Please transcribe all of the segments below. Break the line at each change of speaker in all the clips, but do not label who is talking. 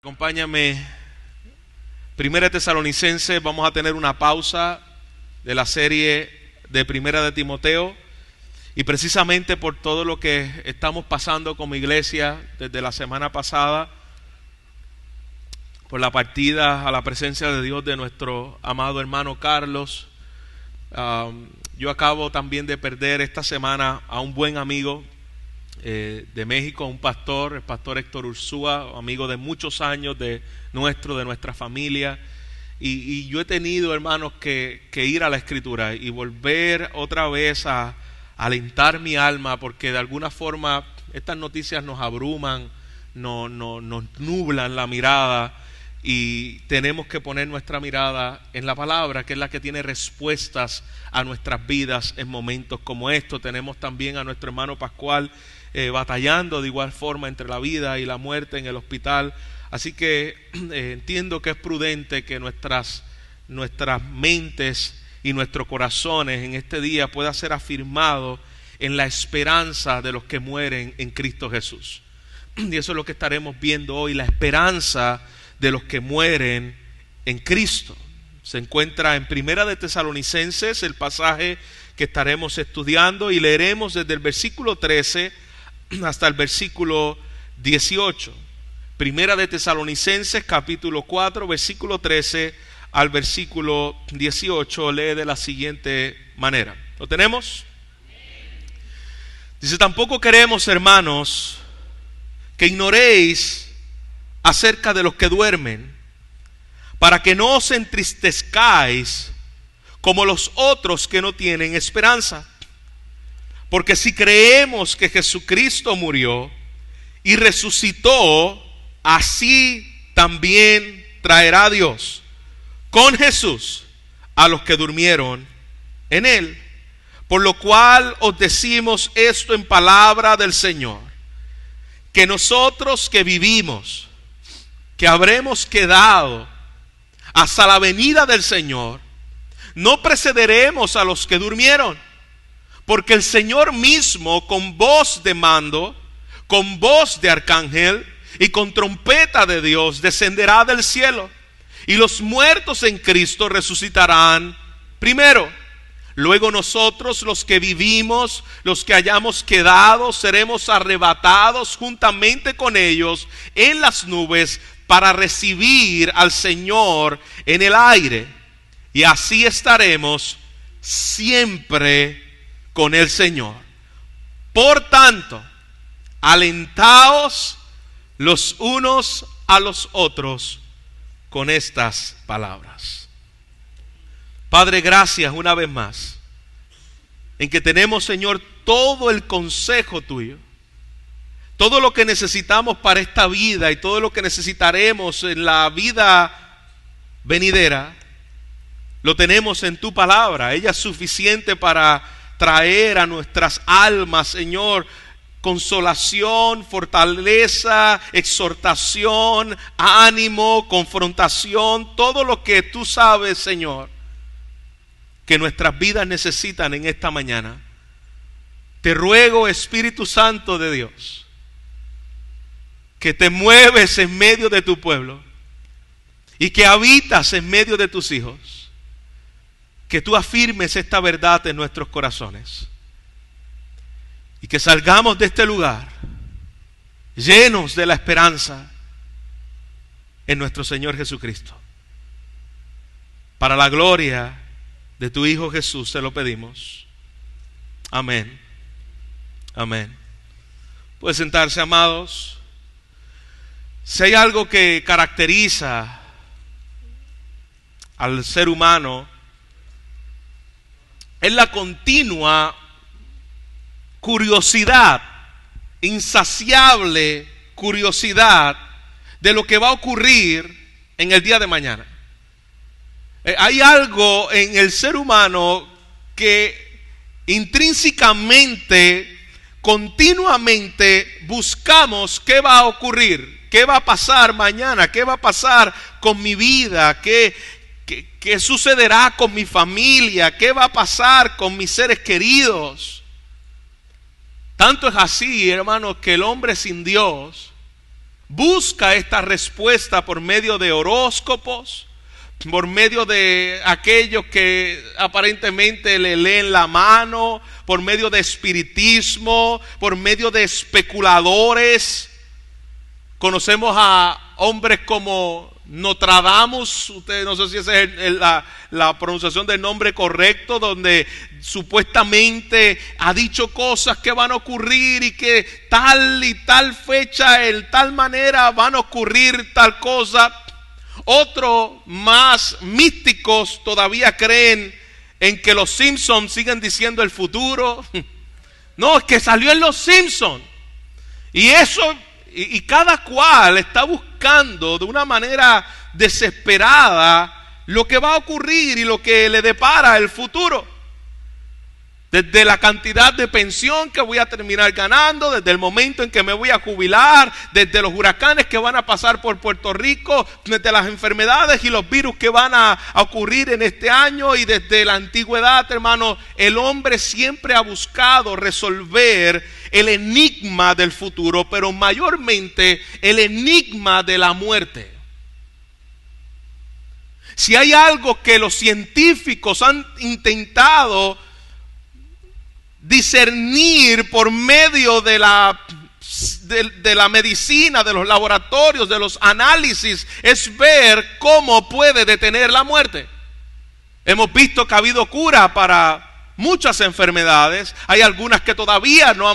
Acompáñame, Primera de Tesalonicenses. Vamos a tener una pausa de la serie de Primera de Timoteo, y precisamente por todo lo que estamos pasando como iglesia desde la semana pasada, por la partida a la presencia de Dios de nuestro amado hermano Carlos. Yo acabo también de perder esta semana a un buen amigo de México, un pastor, el pastor Héctor Ursúa, amigo de muchos años de nuestra familia, y yo he tenido, hermanos, que ir a la Escritura y volver otra vez a alentar mi alma, porque de alguna forma estas noticias nos abruman, nos nublan la mirada, y tenemos que poner nuestra mirada en la palabra, que es la que tiene respuestas a nuestras vidas en momentos como estos. Tenemos también a nuestro hermano Pascual batallando de igual forma entre la vida y la muerte en el hospital. Así que entiendo que es prudente que nuestras mentes y nuestros corazones en este día pueda ser afirmado en la esperanza de los que mueren en Cristo Jesús. Y eso es lo que estaremos viendo hoy, la esperanza de los que mueren en Cristo. Se encuentra en Primera de Tesalonicenses, el pasaje que estaremos estudiando, y leeremos desde el versículo 13 hasta el versículo 18. Primera de Tesalonicenses, capítulo 4, versículo 13 al versículo 18, lee de la siguiente manera. ¿Lo tenemos? Dice: tampoco queremos, hermanos, que ignoréis acerca de los que duermen, para que no os entristezcáis como los otros que no tienen esperanza. Porque si creemos que Jesucristo murió y resucitó, así también traerá Dios con Jesús a los que durmieron en él. Por lo cual os decimos esto en palabra del Señor, que nosotros que vivimos, que habremos quedado hasta la venida del Señor, no precederemos a los que durmieron. Porque el Señor mismo, con voz de mando, con voz de arcángel y con trompeta de Dios, descenderá del cielo, y los muertos en Cristo resucitarán primero. Luego nosotros, los que vivimos, los que hayamos quedado, seremos arrebatados juntamente con ellos en las nubes para recibir al Señor en el aire, y así estaremos siempre con el Señor. Por tanto, alentaos los unos a los otros con estas palabras. Padre, gracias una vez más en que tenemos, Señor, todo el consejo tuyo, todo lo que necesitamos para esta vida y todo lo que necesitaremos en la vida venidera, lo tenemos en tu palabra. Ella es suficiente para traer a nuestras almas, Señor, consolación, fortaleza, exhortación, ánimo, confrontación, todo lo que tú sabes, Señor, que nuestras vidas necesitan en esta mañana. Te ruego, Espíritu Santo de Dios, que te mueves en medio de tu pueblo y que habitas en medio de tus hijos, que tú afirmes esta verdad en nuestros corazones y que salgamos de este lugar llenos de la esperanza en nuestro Señor Jesucristo. Para la gloria de tu Hijo Jesús te lo pedimos. Amén. Amén. Pueden sentarse, amados. Si hay algo que caracteriza al ser humano, es la continua curiosidad, insaciable curiosidad de lo que va a ocurrir en el día de mañana. Hay algo en el ser humano que intrínsecamente, continuamente buscamos qué va a ocurrir, qué va a pasar mañana, qué va a pasar con mi vida, qué sucederá con mi familia, qué va a pasar con mis seres queridos. Tanto es así, hermanos, que el hombre sin Dios busca esta respuesta por medio de horóscopos, por medio de aquellos que aparentemente le leen la mano, por medio de espiritismo, por medio de especuladores. Conocemos a hombres como Nostradamus, usted no sé si esa es la pronunciación del nombre correcto, donde supuestamente ha dicho cosas que van a ocurrir y que tal y tal fecha, en tal manera van a ocurrir tal cosa. Otros más místicos todavía creen en que los Simpsons siguen diciendo el futuro. No, es que salió en los Simpsons. Y eso, y cada cual está buscando de una manera desesperada lo que va a ocurrir y lo que le depara el futuro. Desde la cantidad de pensión que voy a terminar ganando, desde el momento en que me voy a jubilar, desde los huracanes que van a pasar por Puerto Rico, desde las enfermedades y los virus que van a ocurrir en este año, y desde la antigüedad, hermano, el hombre siempre ha buscado resolver el enigma del futuro, pero mayormente el enigma de la muerte. Si hay algo que los científicos han intentado discernir por medio de la medicina, de los laboratorios, de los análisis, es ver cómo puede detener la muerte. Hemos visto que ha habido cura para muchas enfermedades. Hay algunas que todavía no ha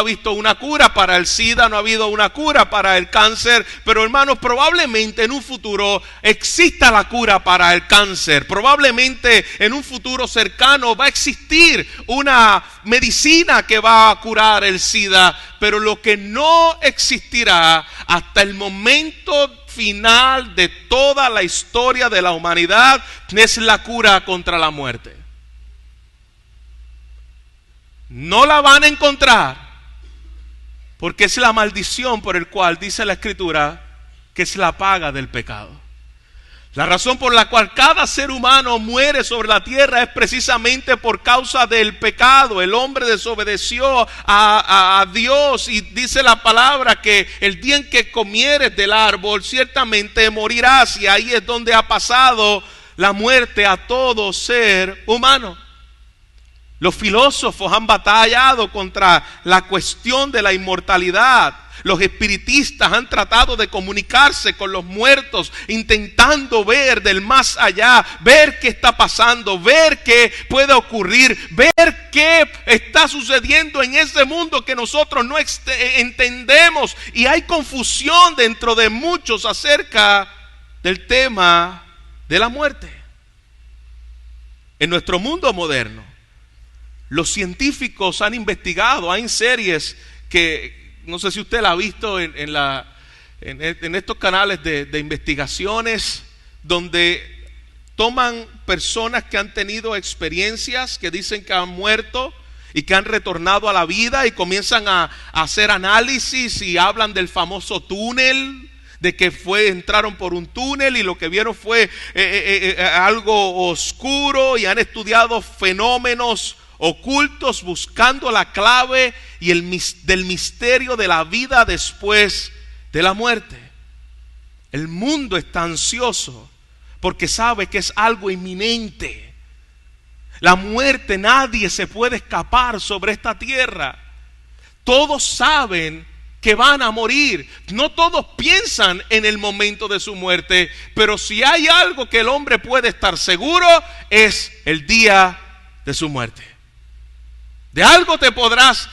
visto una cura para el SIDA, no ha habido una cura para el cáncer, pero hermanos, probablemente en un futuro exista la cura para el cáncer. Probablemente en un futuro cercano va a existir una medicina que va a curar el SIDA, pero lo que no existirá hasta el momento final de toda la historia de la humanidad es la cura contra la muerte. No la van a encontrar, porque es la maldición por el cual dice la Escritura que es la paga del pecado. La razón por la cual cada ser humano muere sobre la tierra es precisamente por causa del pecado. El hombre desobedeció a Dios, y dice la palabra que el día en que comieres del árbol ciertamente morirás, y ahí es donde ha pasado la muerte a todo ser humano. Los filósofos han batallado contra la cuestión de la inmortalidad. Los espiritistas han tratado de comunicarse con los muertos, intentando ver del más allá, ver qué está pasando, ver qué puede ocurrir, ver qué está sucediendo en ese mundo que nosotros no entendemos. Y hay confusión dentro de muchos acerca del tema de la muerte. En nuestro mundo moderno, los científicos han investigado, hay series que, no sé si usted la ha visto en estos canales de investigaciones, donde toman personas que han tenido experiencias, que dicen que han muerto y que han retornado a la vida, y comienzan a hacer análisis y hablan del famoso túnel, de que entraron por un túnel y lo que vieron fue algo oscuro, y han estudiado fenómenos ocultos buscando la clave y del misterio de la vida después de la muerte. El mundo está ansioso porque sabe que es algo inminente. La muerte, nadie se puede escapar sobre esta tierra. Todos saben que van a morir. No todos piensan en el momento de su muerte, pero si hay algo que el hombre puede estar seguro, es el día de su muerte. De algo te podrás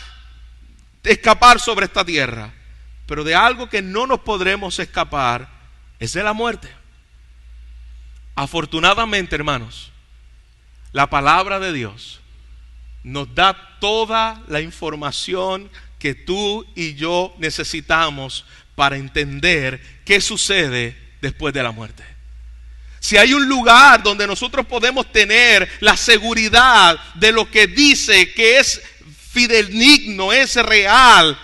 escapar sobre esta tierra, pero de algo que no nos podremos escapar es de la muerte. Afortunadamente, hermanos, la palabra de Dios nos da toda la información que tú y yo necesitamos para entender qué sucede después de la muerte. Si hay un lugar donde nosotros podemos tener la seguridad de lo que dice que es fidedigno, es real,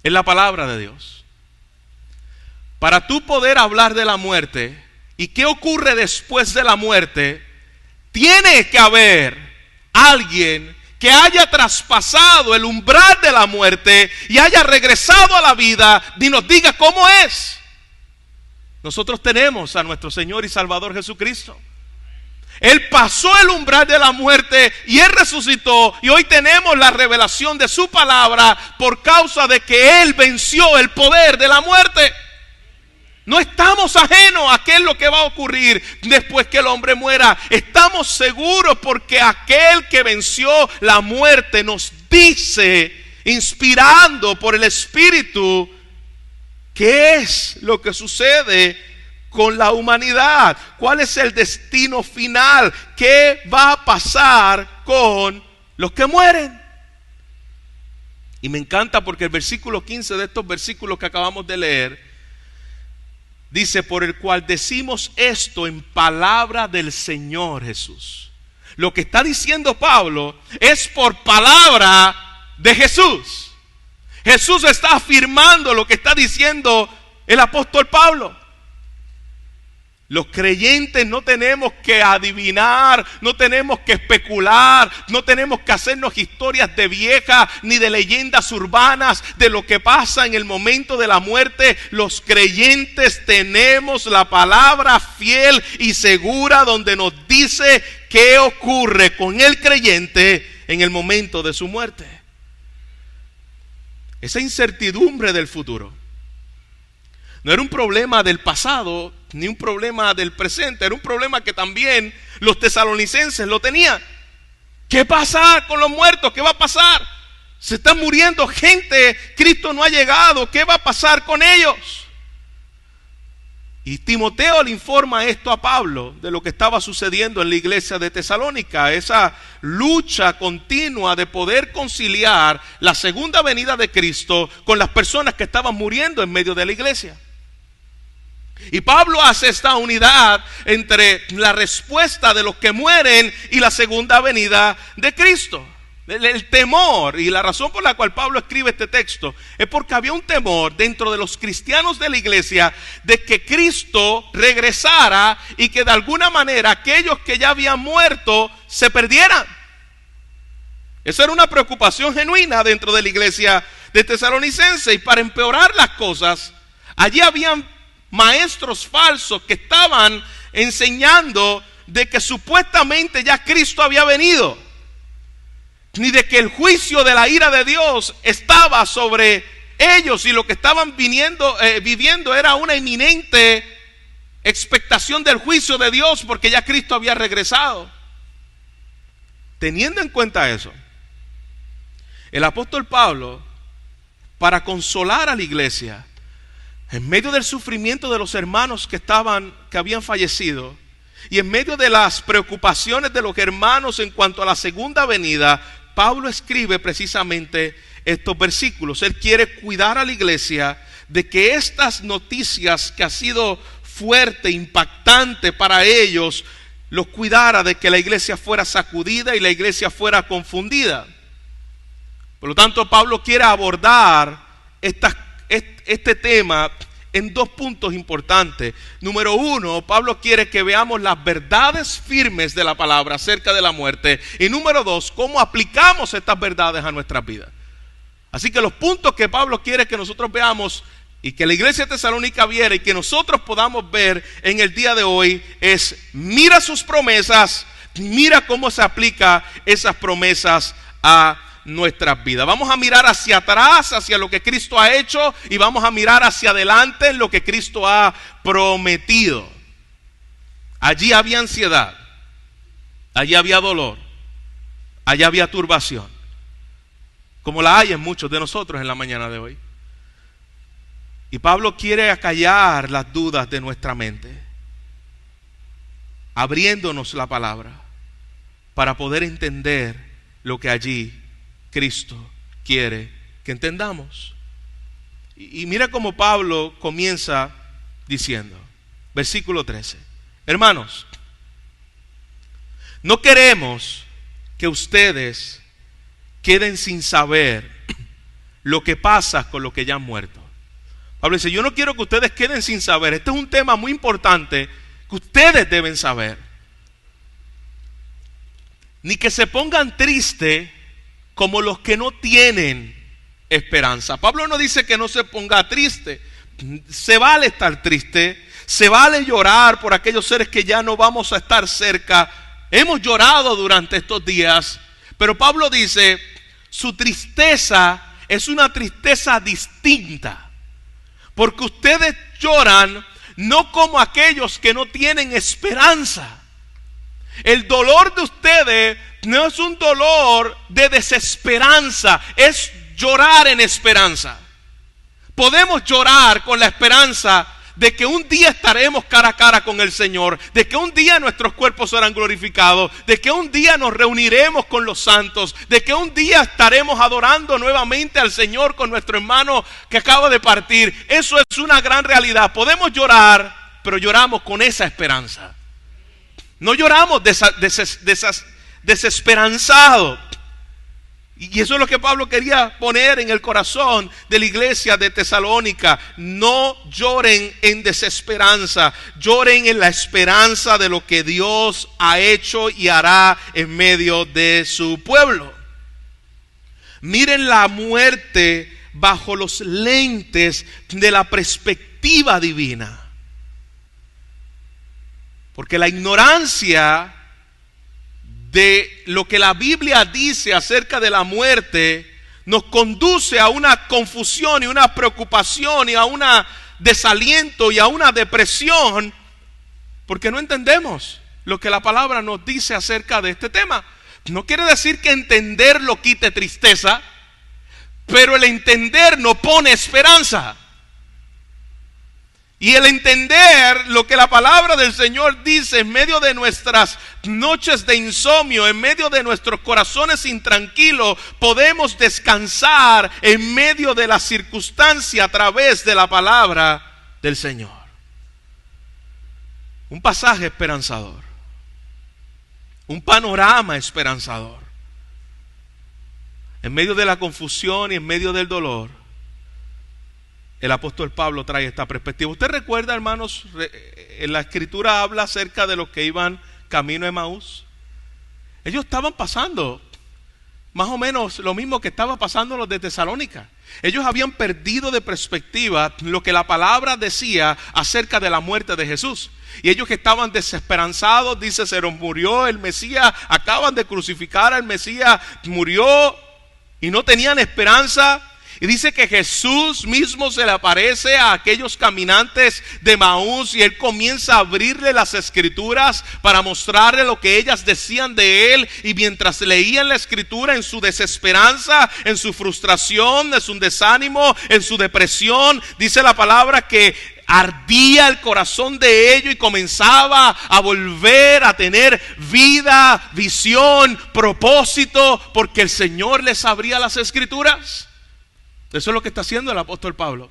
es la palabra de Dios. Para tú poder hablar de la muerte y qué ocurre después de la muerte, tiene que haber alguien que haya traspasado el umbral de la muerte y haya regresado a la vida, ni nos diga cómo es. Nosotros tenemos a nuestro Señor y Salvador Jesucristo. Él pasó el umbral de la muerte y Él resucitó, y hoy tenemos la revelación de su palabra por causa de que Él venció el poder de la muerte. No estamos ajenos a qué es lo que va a ocurrir después que el hombre muera. Estamos seguros porque aquel que venció la muerte nos dice, inspirando por el Espíritu, qué es lo que sucede con la humanidad, cuál es el destino final, qué va a pasar con los que mueren. Y me encanta porque el versículo 15 de estos versículos que acabamos de leer dice: por el cual decimos esto en palabra del Señor Jesús. Lo que está diciendo Pablo es por palabra de Jesús. Jesús está afirmando lo que está diciendo el apóstol Pablo. Los creyentes no tenemos que adivinar, no tenemos que especular, no tenemos que hacernos historias de viejas ni de leyendas urbanas de lo que pasa en el momento de la muerte. Los creyentes tenemos la palabra fiel y segura donde nos dice qué ocurre con el creyente en el momento de su muerte. Esa incertidumbre del futuro no era un problema del pasado ni un problema del presente, era un problema que también los tesalonicenses lo tenían. ¿Qué pasa con los muertos? ¿Qué va a pasar? Se están muriendo gente, Cristo no ha llegado, ¿qué va a pasar con ellos? Y Timoteo le informa esto a Pablo de lo que estaba sucediendo en la iglesia de Tesalónica, esa lucha continua de poder conciliar la segunda venida de Cristo con las personas que estaban muriendo en medio de la iglesia. Y Pablo hace esta unidad entre la respuesta de los que mueren y la segunda venida de Cristo. El temor, y la razón por la cual Pablo escribe este texto es porque había un temor dentro de los cristianos de la iglesia de que Cristo regresara y que de alguna manera aquellos que ya habían muerto se perdieran. Esa era una preocupación genuina dentro de la iglesia de Tesalonicense. Y para empeorar las cosas, allí habían maestros falsos que estaban enseñando de que supuestamente ya Cristo había venido, ni de que el juicio de la ira de Dios estaba sobre ellos, y lo que estaban viviendo era una inminente expectación del juicio de Dios porque ya Cristo había regresado. Teniendo en cuenta eso, el apóstol Pablo, para consolar a la iglesia en medio del sufrimiento de los hermanos que habían fallecido, y en medio de las preocupaciones de los hermanos en cuanto a la segunda venida, Pablo escribe precisamente estos versículos. Él quiere cuidar a la iglesia de que estas noticias que ha sido fuerte, impactante para ellos, los cuidara de que la iglesia fuera sacudida y la iglesia fuera confundida. Por lo tanto, Pablo quiere abordar este tema en dos puntos importantes. Número uno, Pablo quiere que veamos las verdades firmes de la palabra acerca de la muerte. Y número dos, cómo aplicamos estas verdades a nuestras vidas. Así que los puntos que Pablo quiere que nosotros veamos y que la iglesia de Tesalónica viera y que nosotros podamos ver en el día de hoy es: mira sus promesas, mira cómo se aplica esas promesas a nuestras vidas. Vamos a mirar hacia atrás, hacia lo que Cristo ha hecho, y vamos a mirar hacia adelante en lo que Cristo ha prometido. Allí había ansiedad, allí había dolor, allí había turbación, como la hay en muchos de nosotros en la mañana de hoy. Y Pablo quiere acallar las dudas de nuestra mente, abriéndonos la palabra para poder entender lo que allí Cristo quiere que entendamos. Y mira cómo Pablo comienza diciendo, versículo 13: hermanos, no queremos que ustedes queden sin saber lo que pasa con los que ya han muerto. Pablo dice: yo no quiero que ustedes queden sin saber. Este es un tema muy importante que ustedes deben saber. Ni que se pongan tristes como los que no tienen esperanza. Pablo no dice que no se ponga triste. Se vale estar triste, se vale llorar por aquellos seres que ya no vamos a estar cerca. Hemos llorado durante estos días, pero Pablo dice, su tristeza es una tristeza distinta, porque ustedes lloran no como aquellos que no tienen esperanza. El dolor de ustedes no es un dolor de desesperanza, es llorar en esperanza. Podemos llorar con la esperanza de que un día estaremos cara a cara con el Señor, de que un día nuestros cuerpos serán glorificados, de que un día nos reuniremos con los santos, de que un día estaremos adorando nuevamente al Señor con nuestro hermano que acaba de partir. Eso es una gran realidad. Podemos llorar, pero lloramos con esa esperanza. No lloramos desesperanzados. Y eso es lo que Pablo quería poner en el corazón de la iglesia de Tesalónica. No lloren en desesperanza, lloren en la esperanza de lo que Dios ha hecho y hará en medio de su pueblo. Miren la muerte bajo los lentes de la perspectiva divina. Porque la ignorancia de lo que la Biblia dice acerca de la muerte nos conduce a una confusión y una preocupación y a un desaliento y a una depresión, porque no entendemos lo que la palabra nos dice acerca de este tema. No quiere decir que entenderlo quite tristeza, pero el entender no pone esperanza. Y el entender lo que la palabra del Señor dice en medio de nuestras noches de insomnio, en medio de nuestros corazones intranquilos, podemos descansar en medio de la circunstancia a través de la palabra del Señor. Un pasaje esperanzador, un panorama esperanzador. En medio de la confusión y en medio del dolor, el apóstol Pablo trae esta perspectiva. ¿Usted recuerda, hermanos, en la escritura habla acerca de los que iban camino a Emaús? Ellos estaban pasando más o menos lo mismo que estaba pasando los de Tesalónica. Ellos habían perdido de perspectiva lo que la palabra decía acerca de la muerte de Jesús. Y ellos que estaban desesperanzados, dice, se nos murió el Mesías, acaban de crucificar al Mesías, murió y no tenían esperanza. Y dice que Jesús mismo se le aparece a aquellos caminantes de Emaús y él comienza a abrirle las escrituras para mostrarle lo que ellas decían de él. Y mientras leían la escritura, en su desesperanza, en su frustración, en su desánimo, en su depresión, dice la palabra que ardía el corazón de ellos y comenzaba a volver a tener vida, visión, propósito, porque el Señor les abría las escrituras. Eso es lo que está haciendo el apóstol Pablo.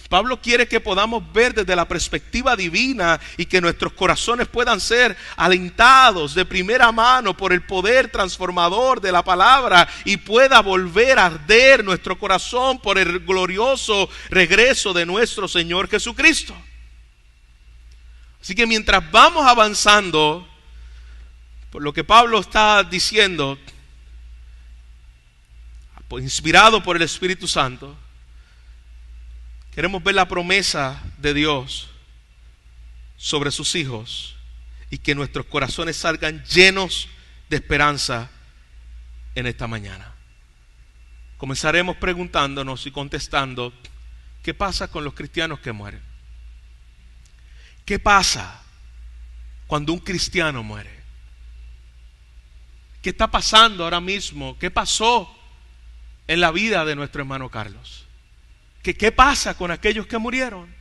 Pablo quiere que podamos ver desde la perspectiva divina y que nuestros corazones puedan ser alentados de primera mano por el poder transformador de la palabra y pueda volver a arder nuestro corazón por el glorioso regreso de nuestro Señor Jesucristo. Así que mientras vamos avanzando por lo que Pablo está diciendo, inspirado por el Espíritu Santo, queremos ver la promesa de Dios sobre sus hijos y que nuestros corazones salgan llenos de esperanza en esta mañana. Comenzaremos preguntándonos y contestando: ¿qué pasa con los cristianos que mueren? ¿Qué pasa cuando un cristiano muere? ¿Qué está pasando ahora mismo? ¿Qué pasó en la vida de nuestro hermano Carlos? ¿Qué pasa con aquellos que murieron?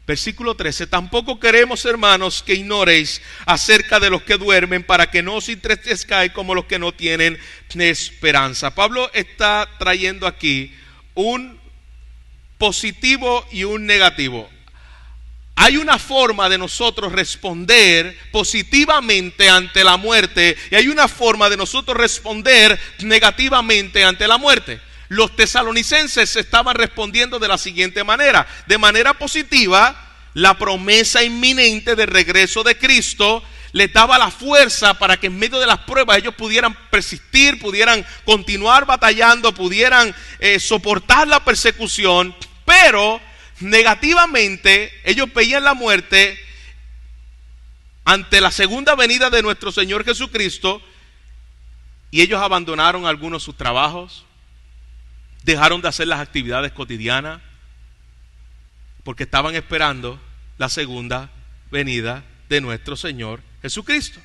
Versículo 13: tampoco queremos, hermanos, que ignoréis acerca de los que duermen, para que no os entristezcáis como los que no tienen esperanza. Pablo está trayendo aquí un positivo y un negativo. Hay una forma de nosotros responder positivamente ante la muerte y hay una forma de nosotros responder negativamente ante la muerte. Los tesalonicenses estaban respondiendo de la siguiente manera: de manera positiva, la promesa inminente del regreso de Cristo les daba la fuerza para que en medio de las pruebas ellos pudieran persistir, pudieran continuar batallando, pudieran soportar la persecución, pero negativamente ellos veían la muerte ante la segunda venida de nuestro Señor Jesucristo, y ellos abandonaron algunos sus trabajos, dejaron de hacer las actividades cotidianas, porque estaban esperando la segunda venida de nuestro Señor Jesucristo.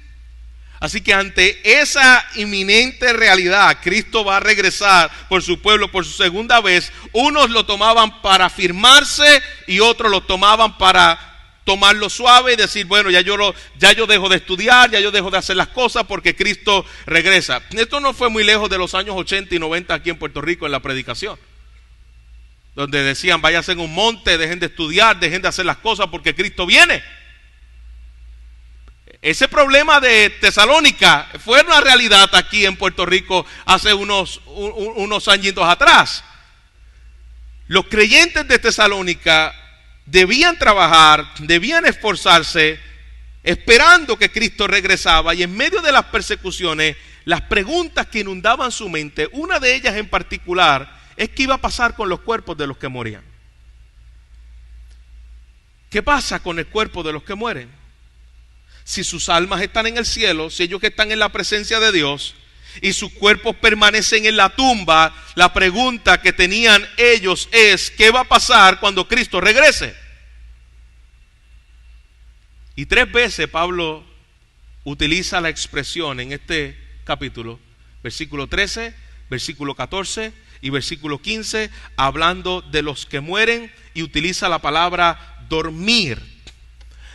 Así que ante esa inminente realidad, Cristo va a regresar por su pueblo por su segunda vez. Unos lo tomaban para afirmarse y otros lo tomaban para tomarlo suave y decir, bueno, ya yo dejo de estudiar, ya yo dejo de hacer las cosas porque Cristo regresa. Esto no fue muy lejos de los años 80 y 90 aquí en Puerto Rico en la predicación, donde decían, váyanse en un monte, dejen de estudiar, dejen de hacer las cosas porque Cristo viene. Ese problema de Tesalónica fue una realidad aquí en Puerto Rico hace unos añitos atrás. Los creyentes de Tesalónica debían trabajar, debían esforzarse, esperando que Cristo regresaba, y en medio de las persecuciones, las preguntas que inundaban su mente, una de ellas en particular, es qué iba a pasar con los cuerpos de los que morían. ¿Qué pasa con el cuerpo de los que mueren? Si sus almas están en el cielo, si ellos que están en la presencia de Dios y sus cuerpos permanecen en la tumba, la pregunta que tenían ellos es, ¿qué va a pasar cuando Cristo regrese? Y 3 veces Pablo utiliza la expresión en este capítulo, versículo 13, versículo 14 y versículo 15, hablando de los que mueren, y utiliza la palabra dormir.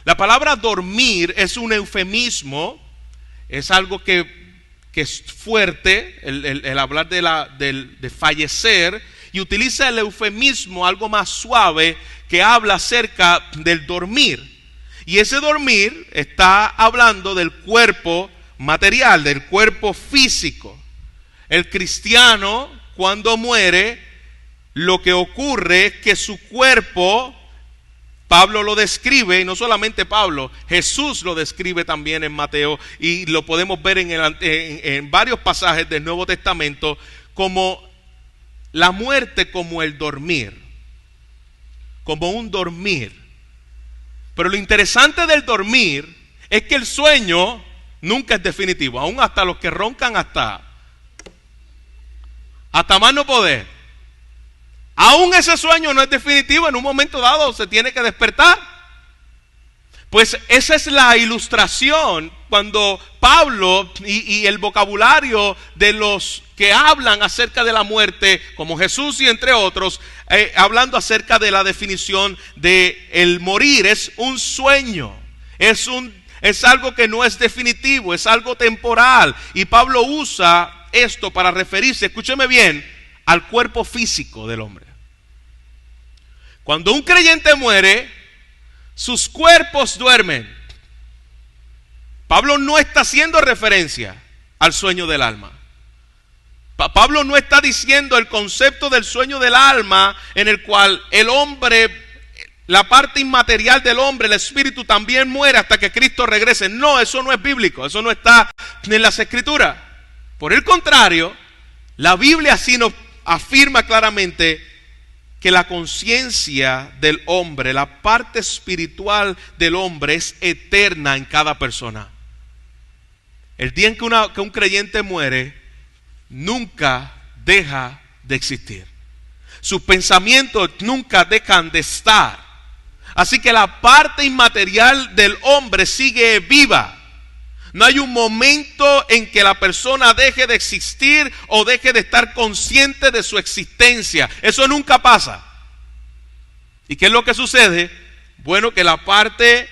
La palabra dormir es un eufemismo, es algo que es fuerte, el hablar de fallecer, y utiliza el eufemismo, algo más suave, que habla acerca del dormir. Y ese dormir está hablando del cuerpo material, del cuerpo físico. El cristiano, cuando muere, lo que ocurre es que su cuerpo, Pablo lo describe, y no solamente Pablo, Jesús lo describe también en Mateo, y lo podemos ver en varios pasajes del Nuevo Testamento, como la muerte, como el dormir, como un dormir. Pero lo interesante del dormir es que el sueño nunca es definitivo, aún hasta los que roncan hasta más no poder. Aún ese sueño no es definitivo, en un momento dado se tiene que despertar. Pues esa es la ilustración cuando Pablo y el vocabulario de los que hablan acerca de la muerte, como Jesús y entre otros, hablando acerca de la definición de el morir, es un sueño, es algo que no es definitivo, es algo temporal. Y Pablo usa esto para referirse, escúcheme bien, al cuerpo físico del hombre. Cuando un creyente muere, sus cuerpos duermen. Pablo no está haciendo referencia al sueño del alma. Pablo no está diciendo el concepto del sueño del alma en el cual el hombre, la parte inmaterial del hombre, el espíritu también muere hasta que Cristo regrese. No, eso no es bíblico, eso no está en las Escrituras. Por el contrario, la Biblia así nos afirma claramente que la conciencia del hombre, la parte espiritual del hombre es eterna en cada persona. El día en que un creyente muere, nunca deja de existir. Sus pensamientos nunca dejan de estar. Así que la parte inmaterial del hombre sigue viva. No hay un momento en que la persona deje de existir o deje de estar consciente de su existencia. Eso nunca pasa. ¿Y qué es lo que sucede? Bueno, que la parte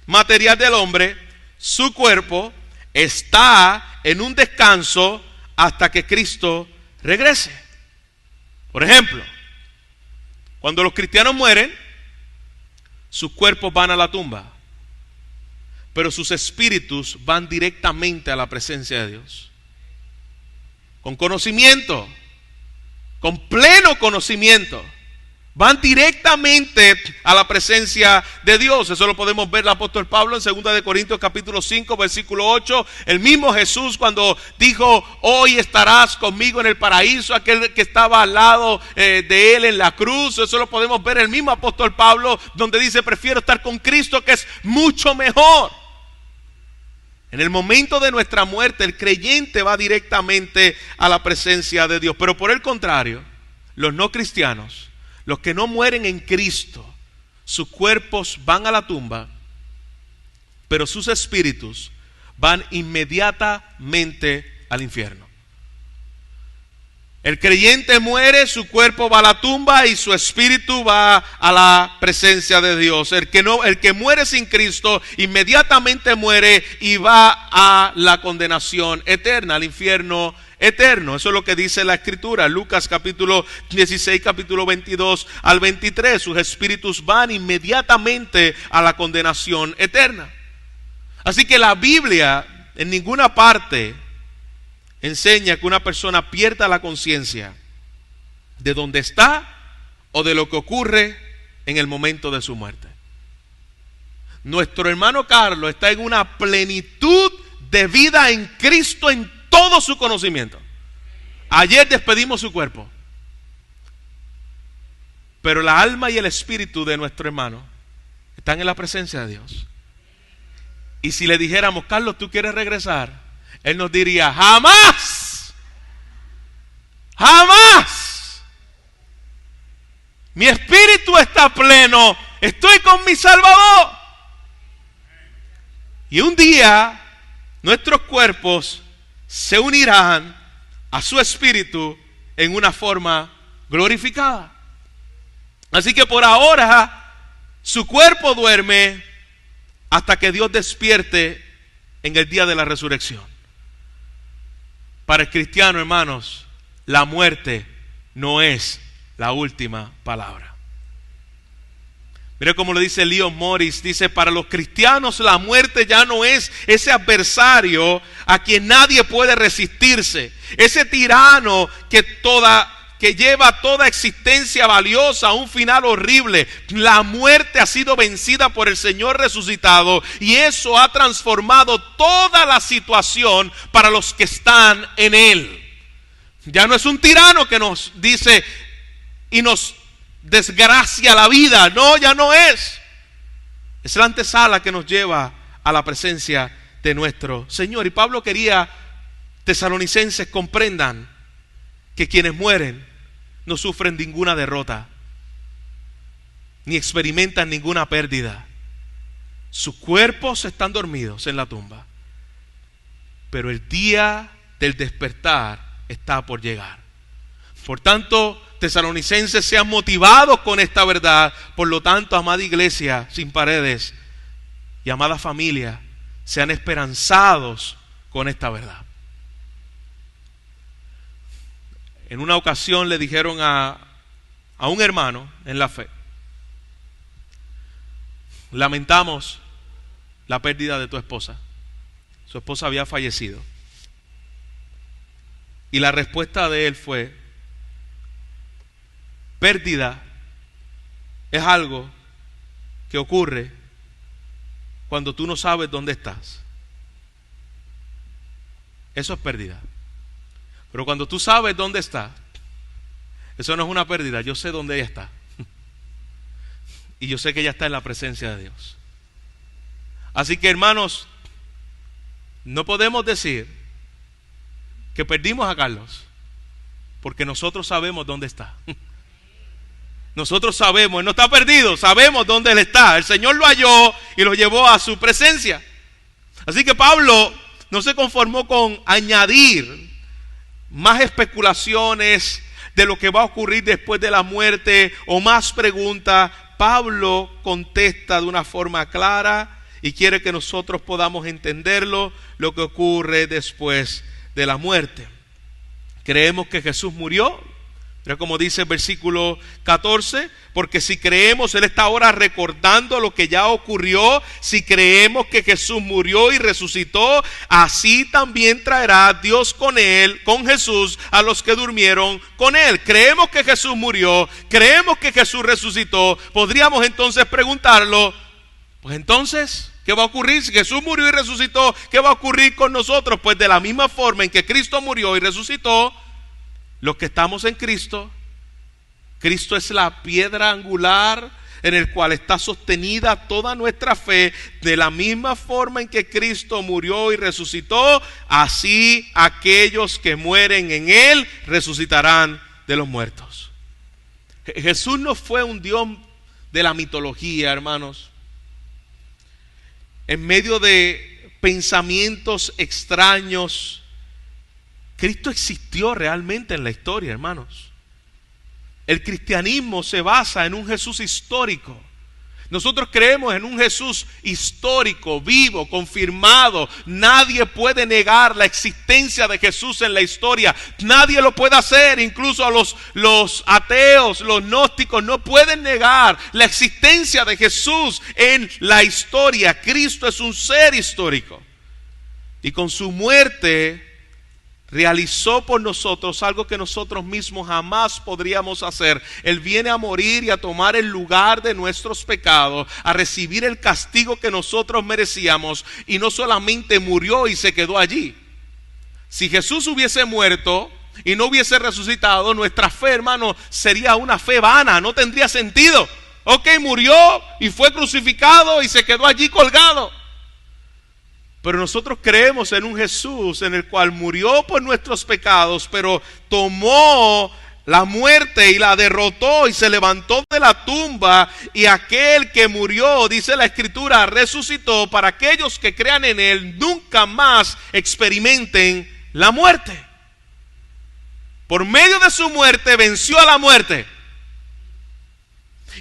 material del hombre, su cuerpo, está en un descanso hasta que Cristo regrese. Por ejemplo, cuando los cristianos mueren, sus cuerpos van a la tumba, pero sus espíritus van directamente a la presencia de Dios. Con conocimiento, con pleno conocimiento Van directamente a la presencia de Dios. Eso lo podemos ver el apóstol Pablo en 2 de Corintios capítulo 5 versículo 8. El mismo Jesús cuando dijo: hoy estarás conmigo en el paraíso, aquel que estaba al lado de él en la cruz. Eso lo podemos ver el mismo apóstol Pablo, donde dice: prefiero estar con Cristo, que es mucho mejor. En el momento de nuestra muerte, el creyente va directamente a la presencia de Dios. Pero por el contrario, los no cristianos, los que no mueren en Cristo, sus cuerpos van a la tumba, pero sus espíritus van inmediatamente al infierno. El creyente muere, su cuerpo va a la tumba y su espíritu va a la presencia de Dios. El que muere sin Cristo inmediatamente muere y va a la condenación eterna, al infierno eterno. Eso es lo que dice la Escritura. Lucas capítulo 16, capítulo 22 al 23. Sus espíritus van inmediatamente a la condenación eterna. Así que la Biblia en ninguna parte enseña que una persona pierda la conciencia de dónde está o de lo que ocurre en el momento de su muerte. Nuestro hermano Carlos está en una plenitud de vida en Cristo en todo su conocimiento. Ayer despedimos su cuerpo, pero la alma y el espíritu de nuestro hermano están en la presencia de Dios. Y si le dijéramos: Carlos, ¿tú quieres regresar?, él nos diría: jamás, jamás. Mi espíritu está pleno, estoy con mi Salvador. Y un día nuestros cuerpos se unirán a su espíritu en una forma glorificada. Así que por ahora su cuerpo duerme hasta que Dios despierte en el día de la resurrección. Para el cristiano, hermanos, la muerte no es la última palabra. Mira cómo lo dice Leon Morris. Dice: para los cristianos la muerte ya no es ese adversario a quien nadie puede resistirse, ese tirano que lleva toda existencia valiosa a un final horrible. La muerte ha sido vencida por el Señor resucitado, y eso ha transformado toda la situación para los que están en Él. Ya no es un tirano que nos dice y nos desgracia la vida. No, ya no es. Es la antesala que nos lleva a la presencia de nuestro Señor. Y Pablo quería tesalonicenses comprendan que quienes mueren no sufren ninguna derrota, ni experimentan ninguna pérdida. Sus cuerpos están dormidos en la tumba, pero el día del despertar está por llegar. Por tanto, tesalonicenses, sean motivados con esta verdad. Por lo tanto, amada iglesia sin paredes y amada familia, sean esperanzados con esta verdad. En una ocasión le dijeron a un hermano en la fe: lamentamos la pérdida de tu esposa. Su esposa había fallecido. Y la respuesta de él fue: pérdida es algo que ocurre cuando tú no sabes dónde estás. Eso es pérdida. Pero cuando tú sabes dónde está, eso no es una pérdida. Yo sé dónde ella está. Y yo sé que ella está en la presencia de Dios. Así que, hermanos, no podemos decir que perdimos a Carlos, porque nosotros sabemos dónde está. Nosotros sabemos, él no está perdido, sabemos dónde él está. El Señor lo halló y lo llevó a su presencia. Así que Pablo no se conformó con añadir más especulaciones de lo que va a ocurrir después de la muerte o más preguntas. Pablo contesta de una forma clara y quiere que nosotros podamos entenderlo, lo que ocurre después de la muerte. Creemos que Jesús murió, Mira como dice el versículo 14, porque si creemos, Él está ahora recordando lo que ya ocurrió. Si creemos que Jesús murió y resucitó, así también traerá Dios con Él, con Jesús, a los que durmieron con Él. Creemos que Jesús murió, creemos que Jesús resucitó. Podríamos entonces preguntarlo, pues entonces, ¿qué va a ocurrir? Si Jesús murió y resucitó, ¿qué va a ocurrir con nosotros? Pues de la misma forma en que Cristo murió y resucitó, los que estamos en Cristo, Cristo es la piedra angular en el cual está sostenida toda nuestra fe. De la misma forma en que Cristo murió y resucitó, así aquellos que mueren en Él resucitarán de los muertos. Jesús no fue un Dios de la mitología, hermanos. En medio de pensamientos extraños, Cristo existió realmente en la historia, hermanos. El cristianismo se basa en un Jesús histórico. Nosotros creemos en un Jesús histórico, vivo, confirmado. Nadie puede negar la existencia de Jesús en la historia. Nadie lo puede hacer. Incluso a los ateos, los gnósticos no pueden negar la existencia de Jesús en la historia. Cristo es un ser histórico. Y con su muerte realizó por nosotros algo que nosotros mismos jamás podríamos hacer. Él viene a morir y a tomar el lugar de nuestros pecados, a recibir el castigo que nosotros merecíamos, y no solamente murió y se quedó allí. Si Jesús hubiese muerto y no hubiese resucitado, nuestra fe, hermano, sería una fe vana, no tendría sentido. Ok, murió y fue crucificado y se quedó allí colgado. Pero nosotros creemos en un Jesús en el cual murió por nuestros pecados, pero tomó la muerte y la derrotó y se levantó de la tumba. Y aquel que murió, dice la Escritura, resucitó para aquellos que crean en Él nunca más experimenten la muerte. Por medio de su muerte venció a la muerte.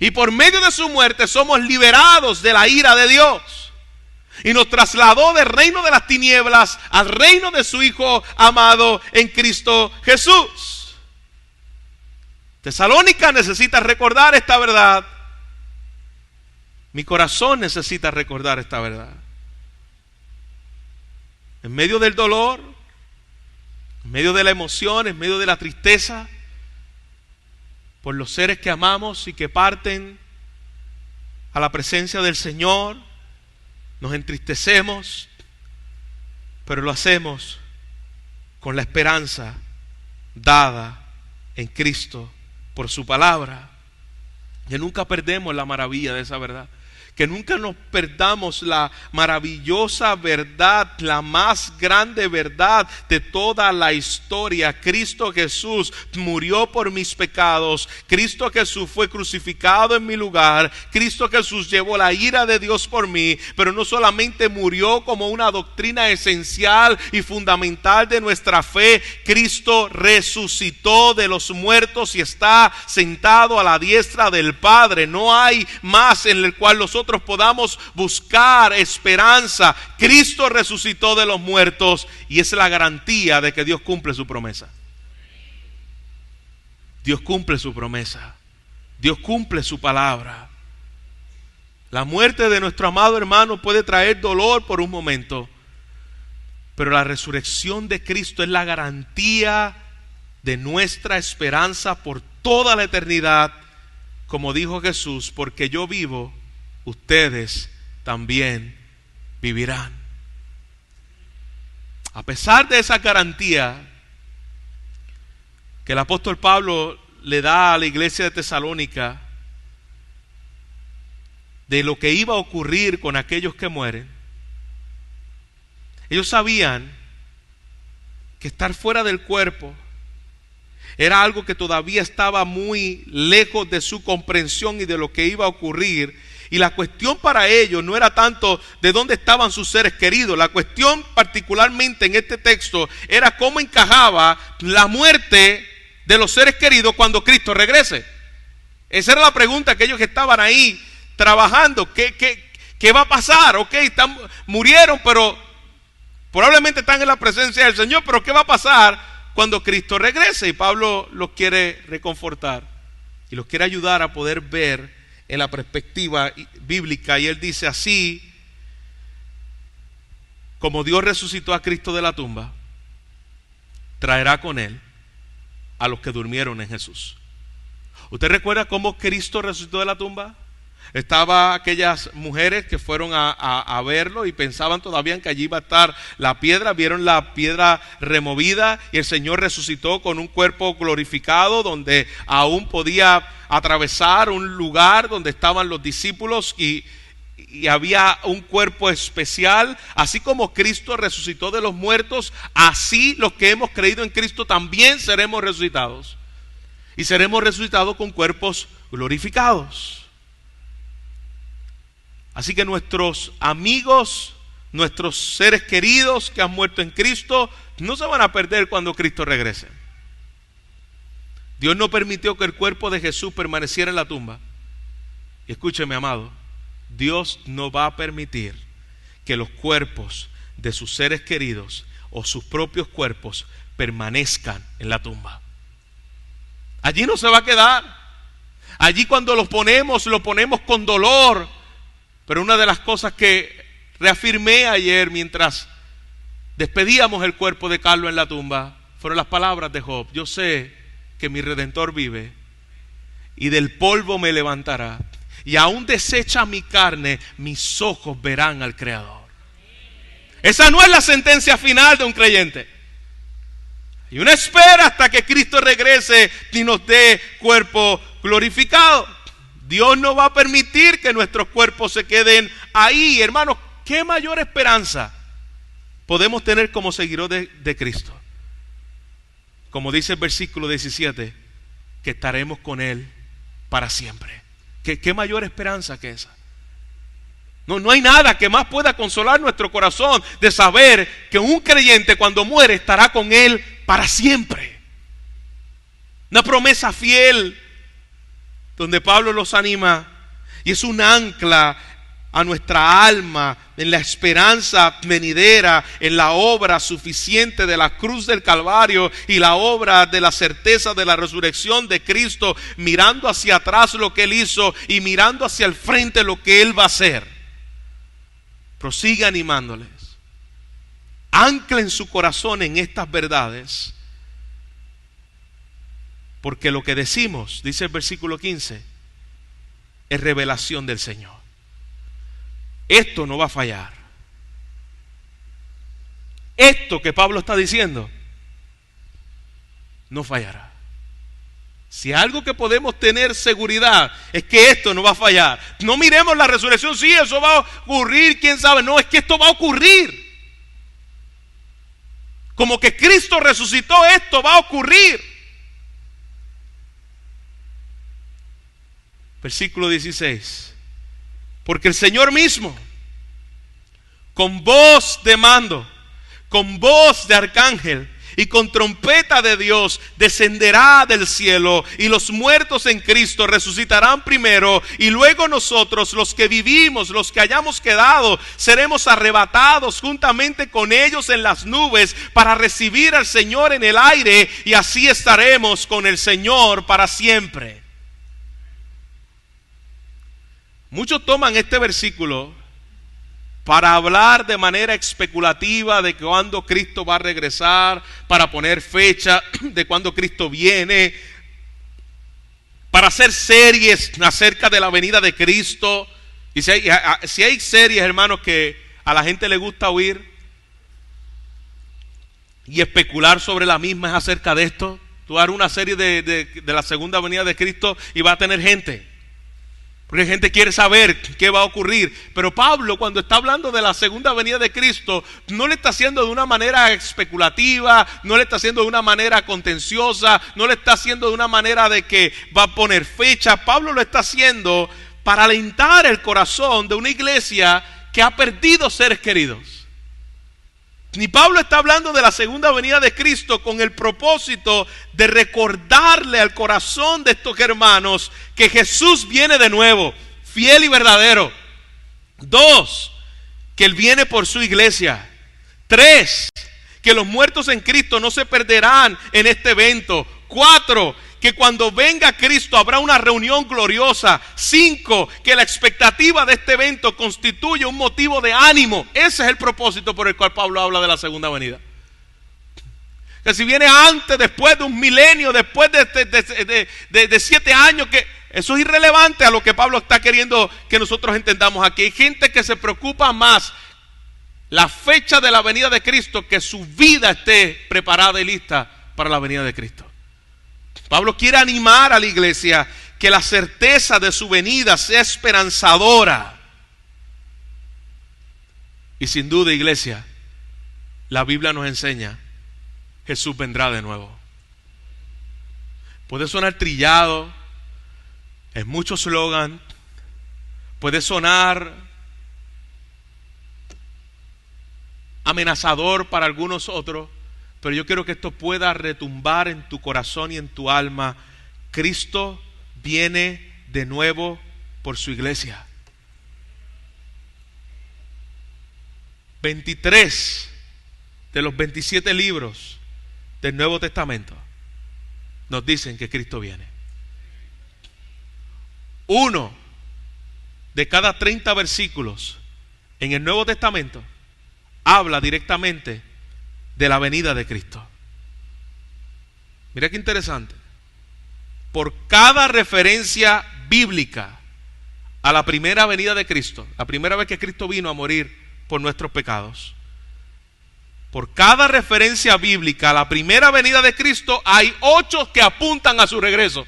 Y por medio de su muerte somos liberados de la ira de Dios. Y nos trasladó del reino de las tinieblas al reino de su Hijo amado en Cristo Jesús. Tesalónica necesita recordar esta verdad. Mi corazón necesita recordar esta verdad. En medio del dolor, en medio de la emoción, en medio de la tristeza, por los seres que amamos y que parten a la presencia del Señor, nos entristecemos, pero lo hacemos con la esperanza dada en Cristo por su palabra. Que nunca perdemos la maravilla de esa verdad. Que nunca nos perdamos la maravillosa verdad, la más grande verdad de toda la historia. Cristo Jesús murió por mis pecados. Cristo Jesús fue crucificado en mi lugar. Cristo Jesús llevó la ira de Dios por mí. Pero no solamente murió como una doctrina esencial y fundamental de nuestra fe. Cristo resucitó de los muertos y está sentado a la diestra del Padre. No hay más en el cual nosotros podamos buscar esperanza. Cristo resucitó de los muertos y es la garantía de que Dios cumple su promesa. Dios cumple su promesa. Dios cumple su palabra. La muerte de nuestro amado hermano puede traer dolor por un momento, pero la resurrección de Cristo es la garantía de nuestra esperanza por toda la eternidad. Como dijo Jesús, porque yo vivo, ustedes también vivirán. A pesar de esa garantía que el apóstol Pablo le da a la iglesia de Tesalónica de lo que iba a ocurrir con aquellos que mueren, ellos sabían que estar fuera del cuerpo era algo que todavía estaba muy lejos de su comprensión y de lo que iba a ocurrir. Y la cuestión para ellos no era tanto de dónde estaban sus seres queridos. La cuestión particularmente en este texto era cómo encajaba la muerte de los seres queridos cuando Cristo regrese. Esa era la pregunta que ellos que estaban ahí trabajando. ¿Qué va a pasar? Ok, murieron, pero probablemente están en la presencia del Señor, pero ¿qué va a pasar cuando Cristo regrese. Y Pablo los quiere reconfortar y los quiere ayudar a poder ver en la perspectiva bíblica. Y él dice: así como Dios resucitó a Cristo de la tumba, traerá con él a los que durmieron en Jesús. ¿Usted recuerda cómo Cristo resucitó de la tumba? Estaban aquellas mujeres que fueron a verlo y pensaban todavía que allí iba a estar la piedra. Vieron la piedra removida y el Señor resucitó con un cuerpo glorificado, donde aún podía atravesar un lugar donde estaban los discípulos y había un cuerpo especial. Así como Cristo resucitó de los muertos, así los que hemos creído en Cristo también seremos resucitados. Y seremos resucitados con cuerpos glorificados. Así que nuestros amigos, nuestros seres queridos que han muerto en Cristo, no se van a perder cuando Cristo regrese. Dios no permitió que el cuerpo de Jesús permaneciera en la tumba. Y escúcheme, amado, Dios no va a permitir que los cuerpos de sus seres queridos o sus propios cuerpos permanezcan en la tumba. Allí no se va a quedar. Allí cuando lo ponemos con dolor. Pero una de las cosas que reafirmé ayer mientras despedíamos el cuerpo de Carlos en la tumba fueron las palabras de Job: yo sé que mi Redentor vive y del polvo me levantará, y aún deshecha mi carne, mis ojos verán al Creador. Esa no es la sentencia final de un creyente. Y una espera hasta que Cristo regrese y nos dé cuerpo glorificado. Dios no va a permitir que nuestros cuerpos se queden ahí. Hermanos, ¿qué mayor esperanza podemos tener como seguidores de Cristo? Como dice el versículo 17, que estaremos con Él para siempre. ¿Qué mayor esperanza que esa? No hay nada que más pueda consolar nuestro corazón de saber que un creyente cuando muere estará con Él para siempre. Una promesa fiel donde Pablo los anima, y es un ancla a nuestra alma en la esperanza venidera, en la obra suficiente de la cruz del Calvario y la obra de la certeza de la resurrección de Cristo, mirando hacia atrás lo que Él hizo y mirando hacia el frente lo que Él va a hacer. Prosiga animándoles. Anclen su corazón en estas verdades, porque lo que decimos, dice el versículo 15, es revelación del Señor. Esto no va a fallar. Esto que Pablo está diciendo no fallará. Si algo que podemos tener seguridad es que esto no va a fallar. No miremos la resurrección, sí, eso va a ocurrir, quién sabe. No, es que esto va a ocurrir. Como que Cristo resucitó, esto va a ocurrir. Versículo 16. Porque el Señor mismo, con voz de mando, con voz de arcángel y con trompeta de Dios, descenderá del cielo, y los muertos en Cristo resucitarán primero, y luego nosotros, los que vivimos, los que hayamos quedado, seremos arrebatados juntamente con ellos en las nubes para recibir al Señor en el aire, y así estaremos con el Señor para siempre. Muchos toman este versículo para hablar de manera especulativa de cuándo Cristo va a regresar, para poner fecha de cuándo Cristo viene, para hacer series acerca de la venida de Cristo. Y si hay series, hermanos, que a la gente le gusta oír y especular sobre la misma, es acerca de esto. Tú harás una serie de la segunda venida de Cristo y va a tener gente. Porque gente quiere saber qué va a ocurrir. Pero Pablo, cuando está hablando de la segunda venida de Cristo, no le está haciendo de una manera especulativa, no le está haciendo de una manera contenciosa, no le está haciendo de una manera de que va a poner fecha. Pablo lo está haciendo para alentar el corazón de una iglesia que ha perdido seres queridos. Ni Pablo está hablando de la segunda venida de Cristo con el propósito de recordarle al corazón de estos hermanos que Jesús viene de nuevo, fiel y verdadero. 2, que Él viene por su iglesia. 3, que los muertos en Cristo no se perderán en este evento. 4, que cuando venga Cristo habrá una reunión gloriosa. 5, que la expectativa de este evento constituye un motivo de ánimo. Ese es el propósito por el cual Pablo habla de la segunda venida. Que si viene antes, después de un milenio, después de 7 años, que eso es irrelevante a lo que Pablo está queriendo que nosotros entendamos aquí. Hay gente que se preocupa más la fecha de la venida de Cristo que su vida esté preparada y lista para la venida de Cristo. Pablo quiere animar a la iglesia que la certeza de su venida sea esperanzadora. Y sin duda, iglesia, la Biblia nos enseña: Jesús vendrá de nuevo. Puede sonar trillado, es mucho eslogan, puede sonar amenazador para algunos otros, pero yo quiero que esto pueda retumbar en tu corazón y en tu alma. Cristo viene de nuevo por su iglesia. 23 de los 27 libros del Nuevo Testamento nos dicen que Cristo viene. 1 de cada 30 versículos en el Nuevo Testamento habla directamente de la venida de Cristo. Mira qué interesante. Por cada referencia bíblica a la primera venida de Cristo, la primera vez que Cristo vino a morir por nuestros pecados, por cada referencia bíblica a la primera venida de Cristo, hay 8 que apuntan a su regreso.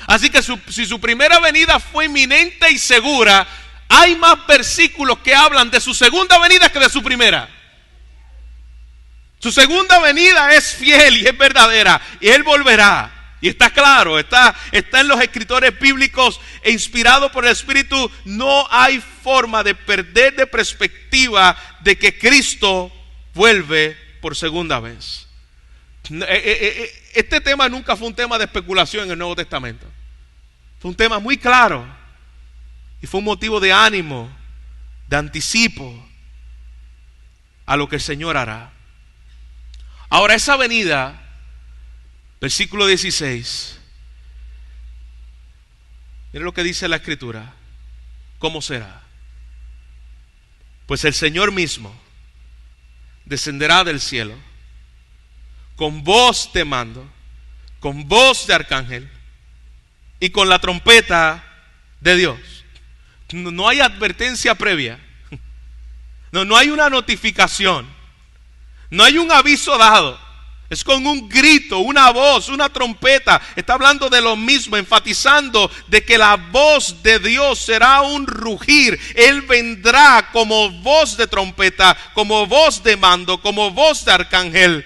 Así que si su primera venida fue inminente y segura, hay más versículos que hablan de su segunda venida que de su primera. Su segunda venida es fiel y es verdadera, y Él volverá. Y está claro, está en los escritores bíblicos e inspirado por el Espíritu. No hay forma de perder de perspectiva de que Cristo vuelve por segunda vez. Este tema nunca fue un tema de especulación en el Nuevo Testamento. Fue un tema muy claro y fue un motivo de ánimo, de anticipo a lo que el Señor hará. Ahora, esa venida, versículo 16, miren lo que dice la Escritura. ¿Cómo será? Pues el Señor mismo descenderá del cielo con voz de mando, con voz de arcángel y con la trompeta de Dios. No hay advertencia previa, no hay una notificación, no hay un aviso dado. Es con un grito, una voz, una trompeta. Está hablando de lo mismo, enfatizando de que la voz de Dios será un rugir. Él vendrá como voz de trompeta, como voz de mando, como voz de arcángel.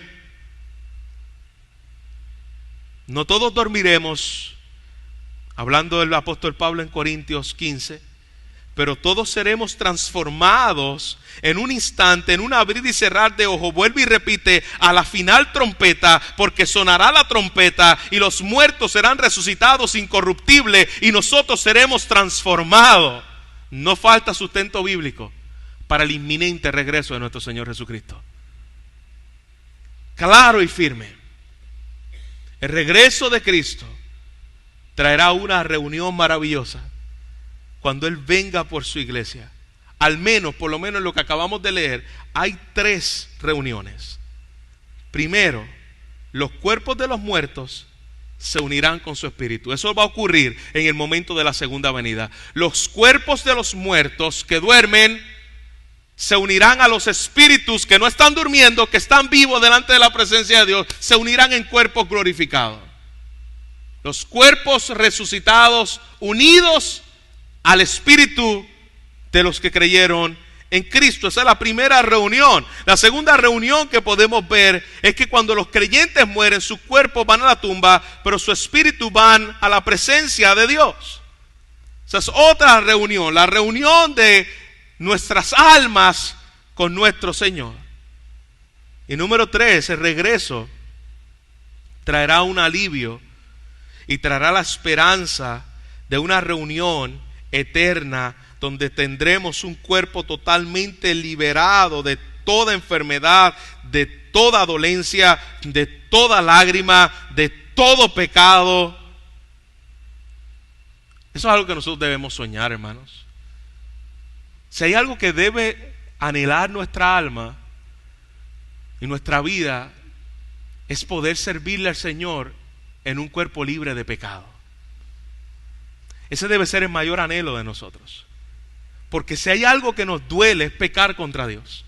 No todos dormiremos, hablando del apóstol Pablo en Corintios 15, pero todos seremos transformados en un instante, en un abrir y cerrar de ojo. Vuelve y repite: a la final trompeta, porque sonará la trompeta y los muertos serán resucitados incorruptibles y nosotros seremos transformados. No falta sustento bíblico para el inminente regreso de nuestro Señor Jesucristo. Claro y firme. El regreso de Cristo traerá una reunión maravillosa cuando Él venga por su iglesia. Al menos, por lo menos en lo que acabamos de leer, hay 3 reuniones. Primero, los cuerpos de los muertos se unirán con su espíritu. Eso va a ocurrir en el momento de la segunda venida. Los cuerpos de los muertos que duermen se unirán a los espíritus que no están durmiendo, que están vivos delante de la presencia de Dios. Se unirán en cuerpos glorificados. Los cuerpos resucitados unidos al espíritu de los que creyeron en Cristo. Esa es la primera reunión. La segunda reunión que podemos ver es que cuando los creyentes mueren, sus cuerpos van a la tumba, pero su espíritu van a la presencia de Dios. Esa es otra reunión, la reunión de nuestras almas con nuestro Señor. Y número 3, el regreso traerá un alivio y traerá la esperanza de una reunión eterna donde tendremos un cuerpo totalmente liberado de toda enfermedad, de toda dolencia, de toda lágrima, de todo pecado. Eso es algo que nosotros debemos soñar, hermanos. Si hay algo que debe anhelar nuestra alma y nuestra vida, es poder servirle al Señor en un cuerpo libre de pecado. Ese debe ser el mayor anhelo de nosotros. Porque si hay algo que nos duele es pecar contra Dios.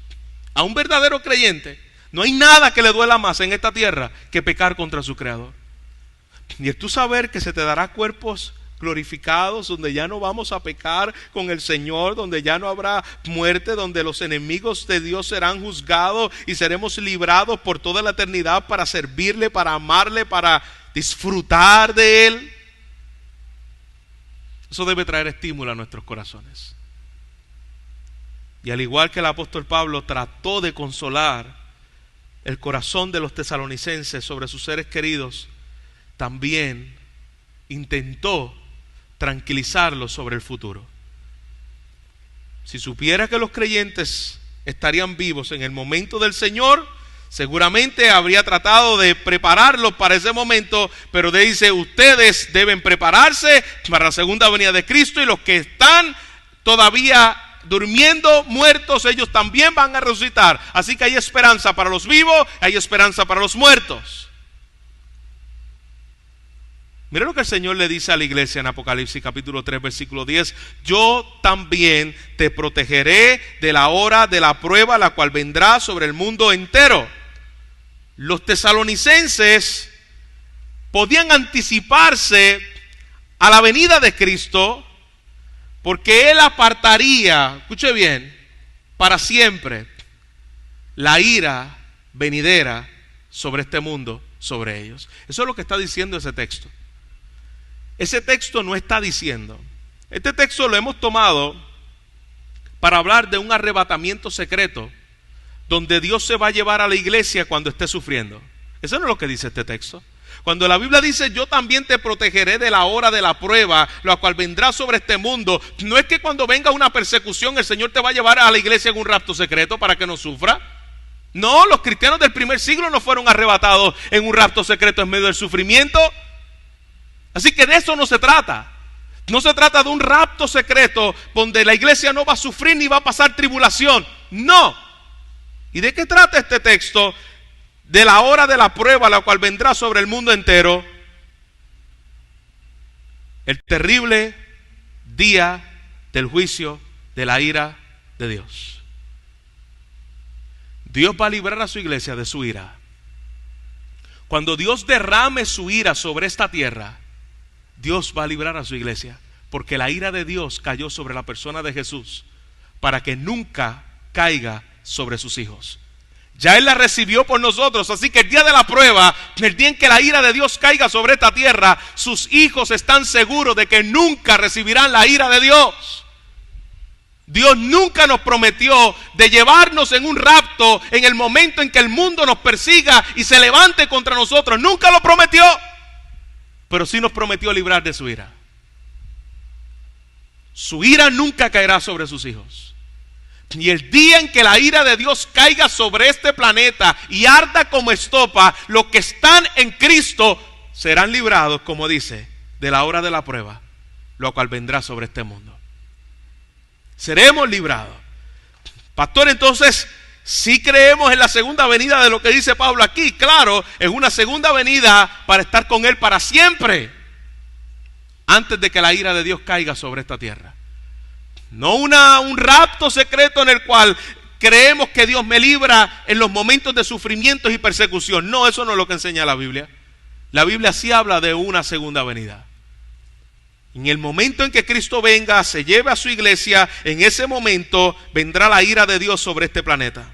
A un verdadero creyente no hay nada que le duela más en esta tierra que pecar contra su Creador. Y es tú saber que se te dará cuerpos glorificados, donde ya no vamos a pecar con el Señor, donde ya no habrá muerte, donde los enemigos de Dios serán juzgados y seremos librados por toda la eternidad para servirle, para amarle, para disfrutar de Él. Eso debe traer estímulo a nuestros corazones. Y al igual que el apóstol Pablo trató de consolar el corazón de los tesalonicenses sobre sus seres queridos, también intentó tranquilizarlos sobre el futuro. Si supiera que los creyentes estarían vivos en el momento del Señor, seguramente habría tratado de prepararlos para ese momento, pero dice, ustedes deben prepararse para la segunda venida de Cristo, y los que están todavía durmiendo, muertos, ellos también van a resucitar. Así que hay esperanza para los vivos, hay esperanza para los muertos. Mira lo que el Señor le dice a la iglesia en Apocalipsis capítulo 3 versículo 10. Yo también te protegeré de la hora de la prueba, la cual vendrá sobre el mundo entero. Los tesalonicenses podían anticiparse a la venida de Cristo, porque Él apartaría, escuche bien, para siempre la ira venidera sobre este mundo, sobre ellos. Eso es lo que está diciendo ese texto. Ese texto no está diciendo, este texto lo hemos tomado para hablar de un arrebatamiento secreto, donde Dios se va a llevar a la iglesia cuando esté sufriendo. Eso no es lo que dice este texto. Cuando la Biblia dice, yo también te protegeré de la hora de la prueba, la cual vendrá sobre este mundo, no es que cuando venga una persecución el Señor te va a llevar a la iglesia en un rapto secreto para que no sufra. No, los cristianos del primer siglo no fueron arrebatados en un rapto secreto en medio del sufrimiento. Así que de eso no se trata. No se trata de un rapto secreto donde la iglesia no va a sufrir ni va a pasar tribulación. No. ¿Y de qué trata este texto? De la hora de la prueba, la cual vendrá sobre el mundo entero. El terrible día del juicio, de la ira de Dios. Dios va a librar a su iglesia de su ira. Cuando Dios derrame su ira sobre esta tierra, Dios va a librar a su iglesia, porque la ira de Dios cayó sobre la persona de Jesús para que nunca caiga sobre sus hijos. Ya Él la recibió por nosotros, así que el día de la prueba, el día en que la ira de Dios caiga sobre esta tierra, sus hijos están seguros de que nunca recibirán la ira de Dios. Dios nunca nos prometió de llevarnos en un rapto en el momento en que el mundo nos persiga y se levante contra nosotros. Nunca lo prometió, pero sí nos prometió librar de su ira. Su ira nunca caerá sobre sus hijos. Y el día en que la ira de Dios caiga sobre este planeta y arda como estopa, los que están en Cristo serán librados, como dice, de la hora de la prueba, lo cual vendrá sobre este mundo. Seremos librados. Pastor, entonces, ¿sí creemos en la segunda venida de lo que dice Pablo aquí? Claro, es una segunda venida para estar con Él para siempre, antes de que la ira de Dios caiga sobre esta tierra. No un rapto secreto en el cual creemos que Dios me libra en los momentos de sufrimientos y persecución. No, eso no es lo que enseña la Biblia. La Biblia sí habla de una segunda venida. En el momento en que Cristo venga, se lleve a su iglesia, en ese momento vendrá la ira de Dios sobre este planeta.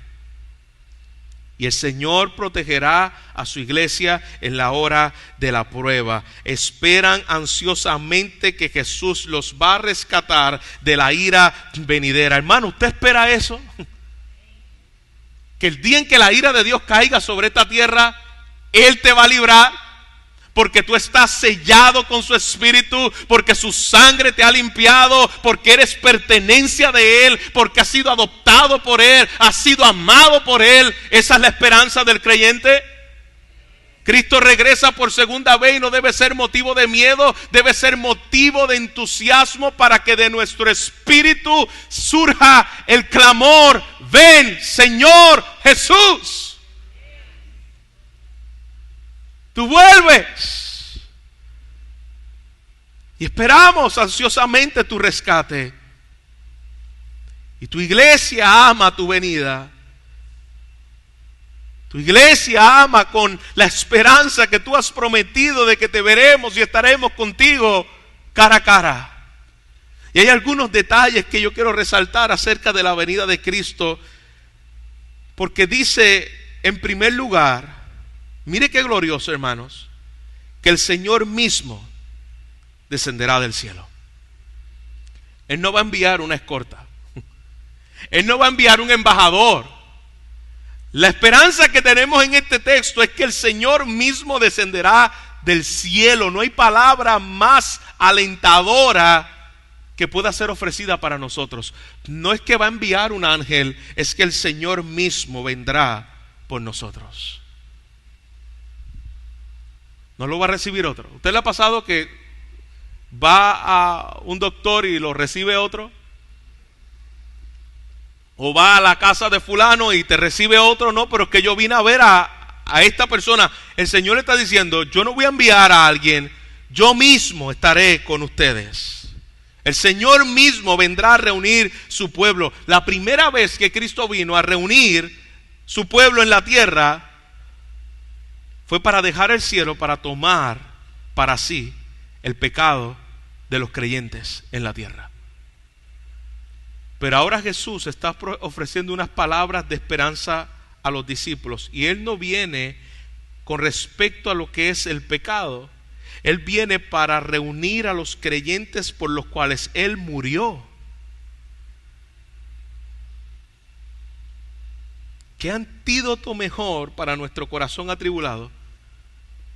Y el Señor protegerá a su iglesia en la hora de la prueba. Esperan ansiosamente que Jesús los va a rescatar de la ira venidera. Hermano, ¿usted espera eso? Que el día en que la ira de Dios caiga sobre esta tierra, Él te va a librar. porque tú estás sellado con su Espíritu, porque su sangre te ha limpiado, porque eres pertenencia de Él, porque has sido adoptado por Él, has sido amado por Él. Esa es la esperanza del creyente. Cristo regresa por segunda vez y no debe ser motivo de miedo, debe ser motivo de entusiasmo para que de nuestro espíritu surja el clamor: ven, Señor Jesús. Tú vuelves. Y esperamos ansiosamente tu rescate. Y tu iglesia ama tu venida. Tu iglesia ama con la esperanza que tú has prometido de que te veremos y estaremos contigo cara a cara. Y hay algunos detalles que yo quiero resaltar acerca de la venida de Cristo, porque dice en primer lugar, mire qué glorioso, hermanos, que el Señor mismo descenderá del cielo. Él no va a enviar una escolta. Él no va a enviar un embajador. La esperanza que tenemos en este texto es que el Señor mismo descenderá del cielo. No hay palabra más alentadora que pueda ser ofrecida para nosotros. No es que va a enviar un ángel, es que el Señor mismo vendrá por nosotros. No lo va a recibir otro. ¿Usted le ha pasado que va a un doctor y lo recibe otro? O va a la casa de fulano y te recibe otro. No, pero es que yo vine a ver a esta persona. El Señor le está diciendo: yo no voy a enviar a alguien, yo mismo estaré con ustedes. El Señor mismo vendrá a reunir su pueblo. La primera vez que Cristo vino a reunir su pueblo en la tierra fue para dejar el cielo, para tomar para sí el pecado de los creyentes en la tierra. Pero ahora Jesús está ofreciendo unas palabras de esperanza a los discípulos. Y Él no viene con respecto a lo que es el pecado. Él viene para reunir a los creyentes por los cuales Él murió. ¿Qué antídoto mejor para nuestro corazón atribulado?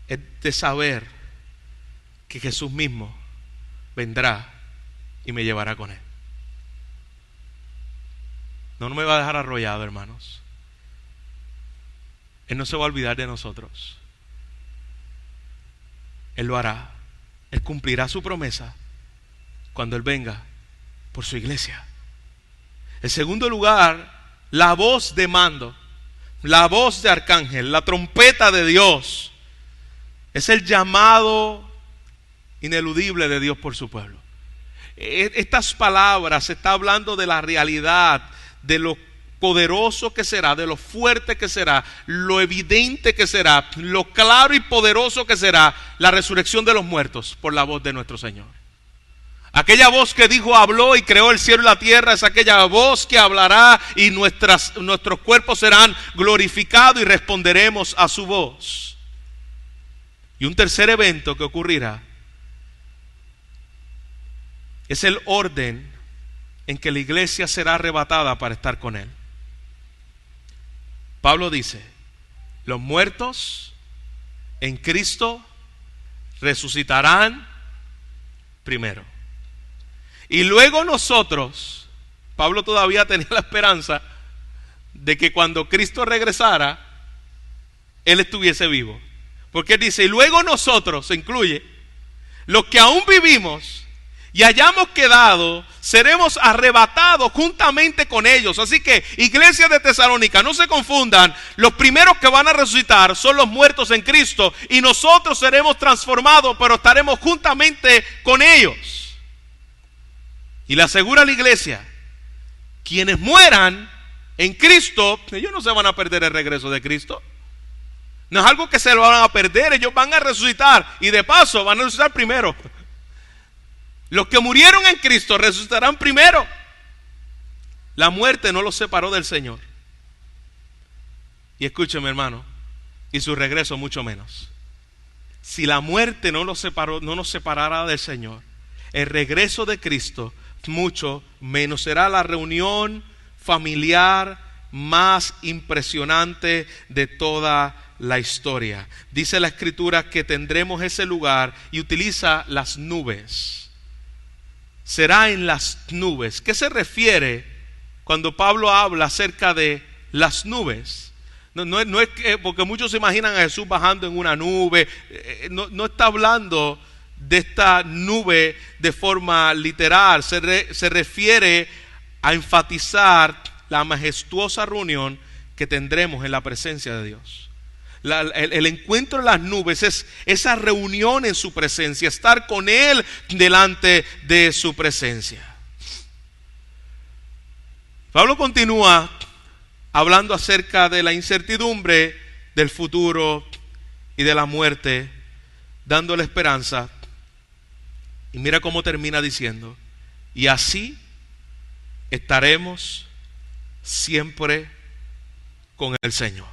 Es de saber que Jesús mismo vendrá y me llevará con Él. No me va a dejar arrollado, hermanos. Él no se va a olvidar de nosotros. Él lo hará. Él cumplirá su promesa cuando Él venga por su iglesia. En segundo lugar, la voz de mando, la voz de arcángel, la trompeta de Dios, es el llamado ineludible de Dios por su pueblo. Estas palabras se está hablando de la realidad, de lo poderoso que será, de lo fuerte que será, lo evidente que será, lo claro y poderoso que será la resurrección de los muertos por la voz de nuestro Señor. Aquella voz que dijo, habló y creó el cielo y la tierra, es aquella voz que hablará y nuestros cuerpos serán glorificados y responderemos a su voz. Y un tercer evento que ocurrirá es el orden en que la iglesia será arrebatada para estar con Él. Pablo dice: los muertos en Cristo resucitarán primero. Y luego nosotros, Pablo todavía tenía la esperanza de que cuando Cristo regresara, Él estuviese vivo. Porque Él dice: y luego nosotros, se incluye, los que aún vivimos y hayamos quedado, seremos arrebatados juntamente con ellos. Así que, iglesia de Tesalónica, no se confundan. Los primeros que van a resucitar son los muertos en Cristo, y nosotros seremos transformados, pero estaremos juntamente con ellos. Y le asegura a la iglesia: quienes mueran en Cristo, ellos no se van a perder el regreso de Cristo. No es algo que se lo van a perder, ellos van a resucitar, y de paso van a resucitar primero. Los que murieron en Cristo resucitarán primero. La muerte no los separó del Señor. Y escúcheme, hermano, y su regreso mucho menos. Si la muerte no nos separara del Señor, el regreso de Cristo mucho menos. Será la reunión familiar más impresionante de toda la historia. Dice la Escritura que tendremos ese lugar y utiliza las nubes. Será en las nubes. ¿Qué se refiere cuando Pablo habla acerca de las nubes? No es que, porque muchos se imaginan a Jesús bajando en una nube. No está hablando de esta nube de forma literal. Se refiere a enfatizar la majestuosa reunión que tendremos en la presencia de Dios. El encuentro en las nubes es esa reunión en su presencia, estar con Él delante de su presencia. Pablo continúa hablando acerca de la incertidumbre del futuro y de la muerte, dándole esperanza. Y mira cómo termina diciendo: y así estaremos siempre con el Señor.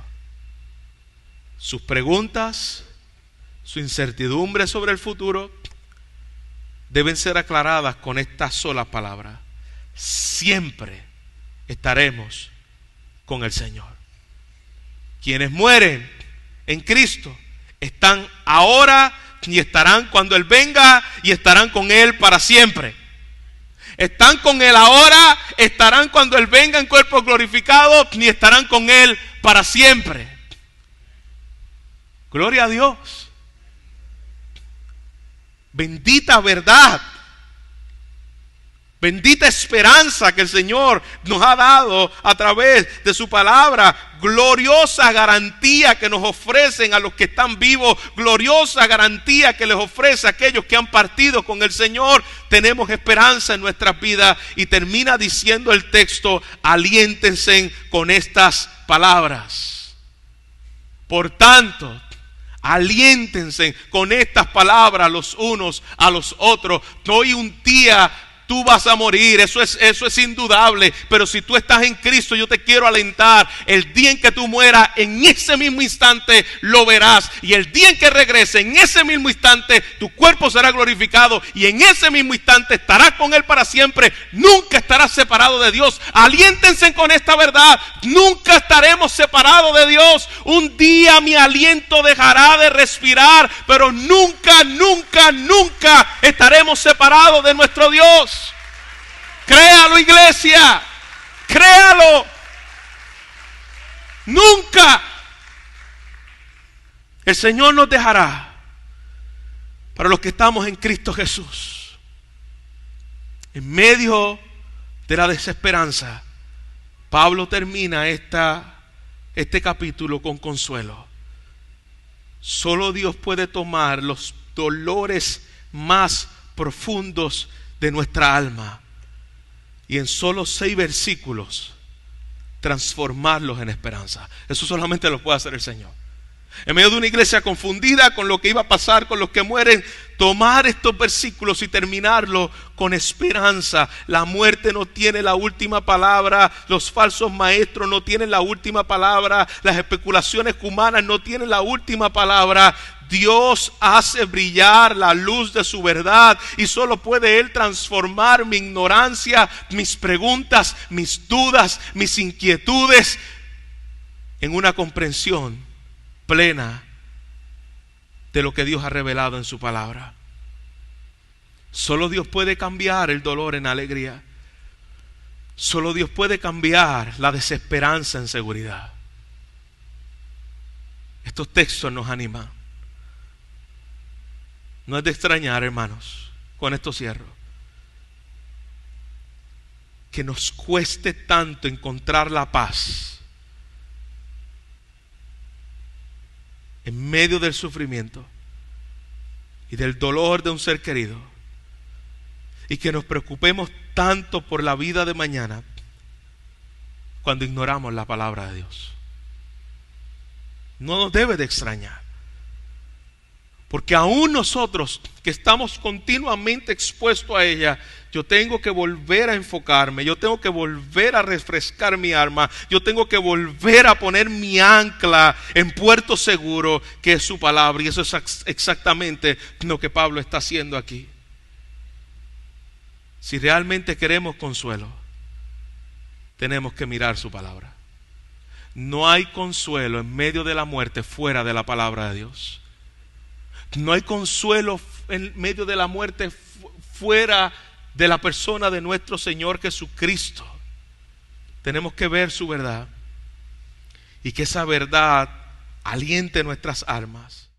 Sus preguntas, su incertidumbre sobre el futuro deben ser aclaradas con esta sola palabra: siempre estaremos con el Señor. Quienes mueren en Cristo están ahora y estarán cuando Él venga, y estarán con Él para siempre. Están con Él ahora, estarán cuando Él venga en cuerpos glorificados, y estarán con Él para siempre. Gloria a Dios. Bendita verdad. Bendita esperanza que el Señor nos ha dado a través de su palabra. Gloriosa garantía que nos ofrecen a los que están vivos. Gloriosa garantía que les ofrece a aquellos que han partido con el Señor. Tenemos esperanza en nuestras vidas. Y termina diciendo el texto: aliéntense con estas palabras. Por tanto, aliéntense con estas palabras los unos a los otros. Hoy un día tú vas a morir, eso es indudable. Pero si tú estás en Cristo, yo te quiero alentar. El día en que tú mueras, en ese mismo instante lo verás. Y el día en que regrese, en ese mismo instante, tu cuerpo será glorificado. Y en ese mismo instante estarás con Él para siempre. Nunca estarás separado de Dios. Aliéntense con esta verdad. Nunca estaremos separados de Dios. Un día mi aliento dejará de respirar, pero nunca, nunca, nunca estaremos separados de nuestro Dios. Créalo, iglesia, créalo. Nunca el Señor nos dejará. Para los que estamos en Cristo Jesús, en medio de la desesperanza, Pablo termina este capítulo con consuelo. Solo Dios puede tomar los dolores más profundos de nuestra alma y en solo 6 versículos transformarlos en esperanza. Eso solamente lo puede hacer el Señor. En medio de una iglesia confundida con lo que iba a pasar con los que mueren, tomar estos versículos y terminarlo con esperanza. La muerte no tiene la última palabra, los falsos maestros no tienen la última palabra, las especulaciones humanas no tienen la última palabra. Dios hace brillar la luz de su verdad y solo puede Él transformar mi ignorancia, mis preguntas, mis dudas, mis inquietudes en una comprensión plena de lo que Dios ha revelado en su palabra. Solo Dios puede cambiar el dolor en alegría. Solo Dios puede cambiar la desesperanza en seguridad. Estos textos nos animan. No es de extrañar, hermanos, con esto cierro, que nos cueste tanto encontrar la paz en medio del sufrimiento y del dolor de un ser querido, y que nos preocupemos tanto por la vida de mañana cuando ignoramos la palabra de Dios. No nos debe de extrañar, porque aún nosotros que estamos continuamente expuestos a ella, yo tengo que volver a enfocarme, yo tengo que volver a refrescar mi alma, yo tengo que volver a poner mi ancla en puerto seguro, que es su palabra. Y eso es exactamente lo que Pablo está haciendo aquí. Si realmente queremos consuelo, tenemos que mirar su palabra. No hay consuelo en medio de la muerte fuera de la palabra de Dios. No hay consuelo en medio de la muerte fuera de la persona de nuestro Señor Jesucristo. Tenemos que ver su verdad y que esa verdad aliente nuestras almas.